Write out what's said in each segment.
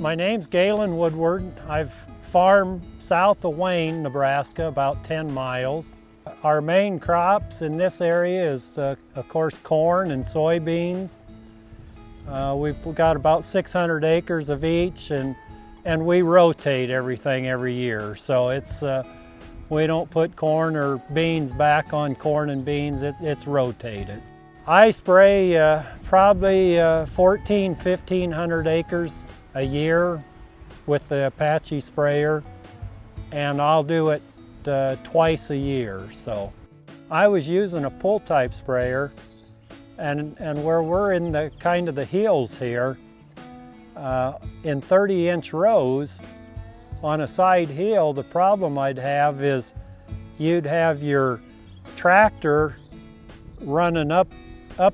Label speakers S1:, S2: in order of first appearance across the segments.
S1: My name's Gaylin Woodward. I've farmed south of Wayne, Nebraska, about 10 miles. Our main crops in this area is, of course, corn and soybeans. We've got about 600 acres of each, and we rotate everything every year. So it's we don't put corn or beans back on corn and beans. It's rotated. I spray probably 1,500 acres a year with the Apache sprayer, and I'll do it twice a year. So I was using a pull type sprayer, and where we're in the kind of the hills here, in 30-inch rows on a side hill, the problem I'd have is you'd have your tractor running up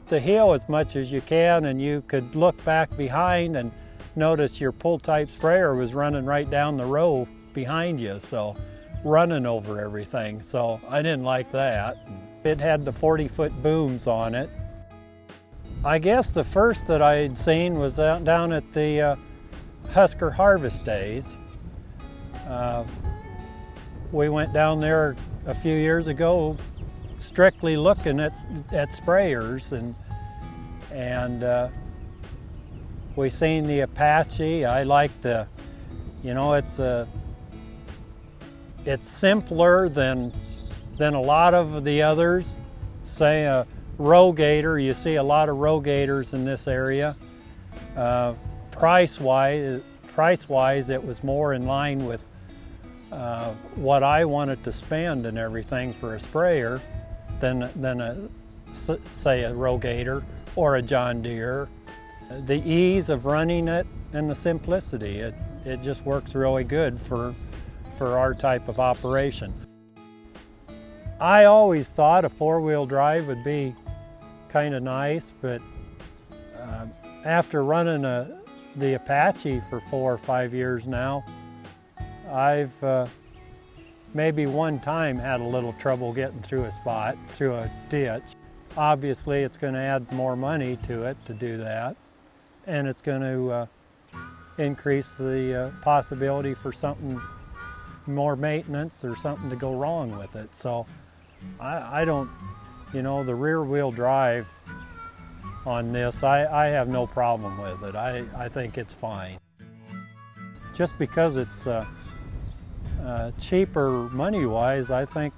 S1: the hill as much as you can, and you could look back behind and notice your pull type sprayer was running right down the row behind you, so running over everything. So I didn't like that. It had the 40-foot booms on it. I guess the first that I had seen was down at the Husker Harvest Days. We went down there a few years ago strictly looking at sprayers, and we seen the Apache. I like the, you know, it's simpler than a lot of the others. Say a Rogator, you see a lot of Rogators in this area. Price-wise, it was more in line with what I wanted to spend and everything for a sprayer than say a Rogator or a John Deere. The ease of running it and the simplicity, it just works really good for our type of operation. I always thought a four-wheel drive would be kind of nice, but after running the Apache for 4 or 5 years now, I've maybe one time had a little trouble getting through a spot, through a ditch. Obviously, it's going to add more money to it to do that, and it's going to increase the possibility for something more maintenance or something to go wrong with it. So I don't, you know, the rear wheel drive on this, I have no problem with it. I think it's fine. Just because it's cheaper money-wise, I think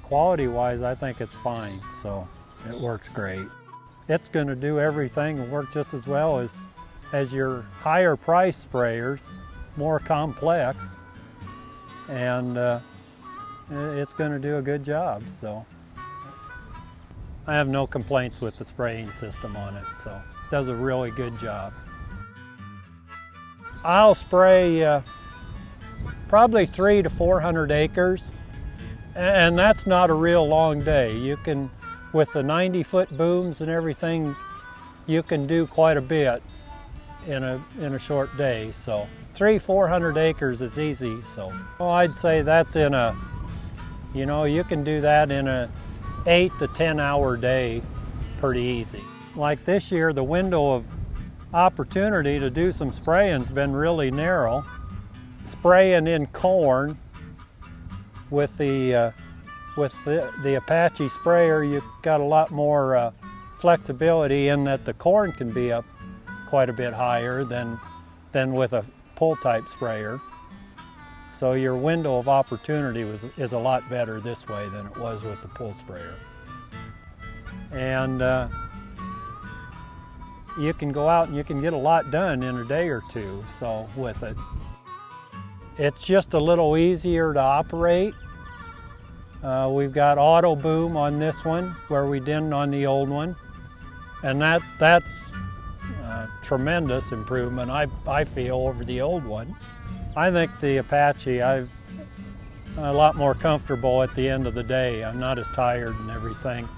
S1: quality-wise, I think it's fine. So it works great. It's going to do everything and work just as well as your higher price sprayers, more complex, and it's going to do a good job. So I have no complaints with the spraying system on it, so it does a really good job. I'll spray probably 300 to 400 acres, and that's not a real long day. You can, with the 90-foot booms and everything, you can do quite a bit in a short day. So 300-400 acres is easy. So I'd say that's in a, you know, you can do that in a 8 to 10 hour day pretty easy. Like this year, the window of opportunity to do some spraying's been really narrow. Spraying in corn with the Apache sprayer, you've got a lot more flexibility in that the corn can be up quite a bit higher than with a pull type sprayer. So your window of opportunity is a lot better this way than it was with the pull sprayer. And you can go out and you can get a lot done in a day or two, so with it. It's just a little easier to operate. We've got auto boom on this one where we didn't on the old one, and that's tremendous improvement, I feel, over the old one. I think the Apache, I'm a lot more comfortable at the end of the day. I'm not as tired and everything.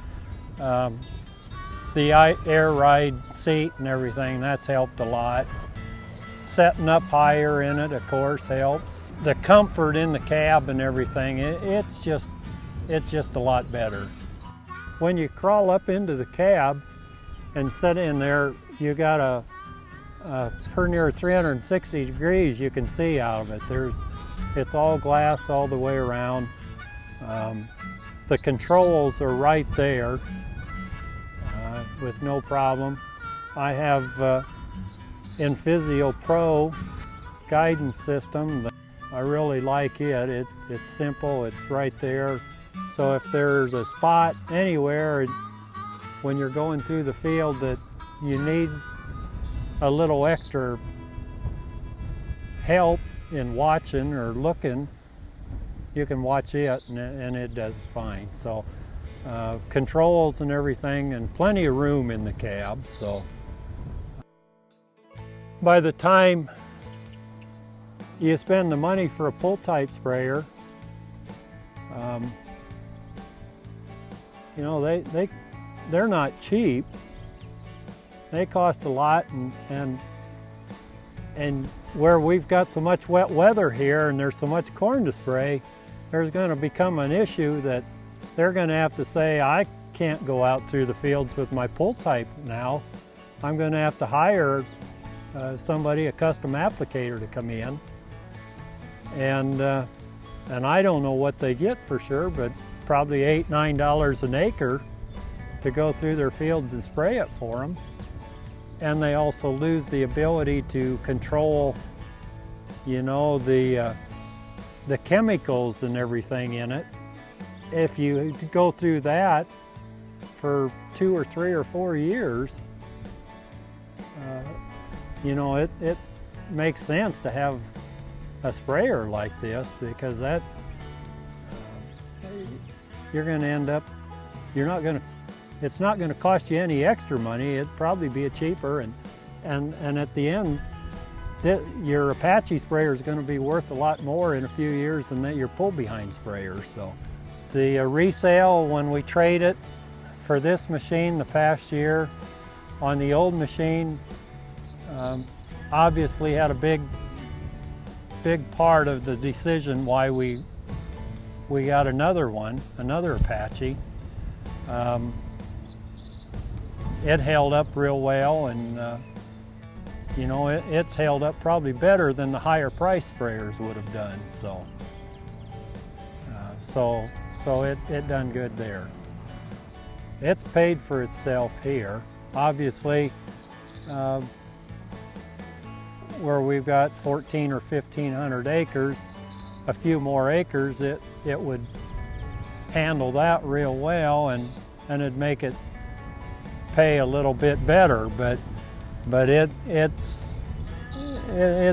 S1: The air ride seat and everything, that's helped a lot. Setting up higher in it, of course, helps. The comfort in the cab and everything, it's just a lot better. When you crawl up into the cab and sit in there, you got pretty near 360 degrees you can see out of it. It's all glass all the way around. The controls are right there with no problem. I have Invisio Pro guidance system. I really like it. It's simple, it's right there. So if there's a spot anywhere when you're going through the field that you need a little extra help in watching or looking, you can watch it and it does fine. So controls and everything, and plenty of room in the cab. So by the time you spend the money for a pull type sprayer, you know, they're not cheap. They cost a lot, and where we've got so much wet weather here and there's so much corn to spray, there's going to become an issue that they're going to have to say, I can't go out through the fields with my pull type now. I'm going to have to hire somebody, a custom applicator, to come in. And I don't know what they get for sure, but probably $8, $9 an acre to go through their fields and spray it for them. And they also lose the ability to control, you know, the chemicals and everything in it. If you go through that for 2 or 3 or 4 years, you know, it makes sense to have a sprayer like this, because that you're going to end up, it's not going to cost you any extra money. It'd probably be cheaper, and at the end, your Apache sprayer is going to be worth a lot more in a few years than your pull behind sprayer. So the resale, when we trade it for this machine the past year, on the old machine, obviously had a big part of the decision why we got another Apache. It held up real well, and you know, it's held up probably better than the higher price sprayers would have done. So it done good there. It's paid for itself here. Obviously, where we've got 1,400 or 1,500 acres, a few more acres, it would handle that real well, and it'd make it pay a little bit better, but it's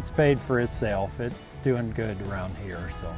S1: paid for itself. It's doing good around here. So.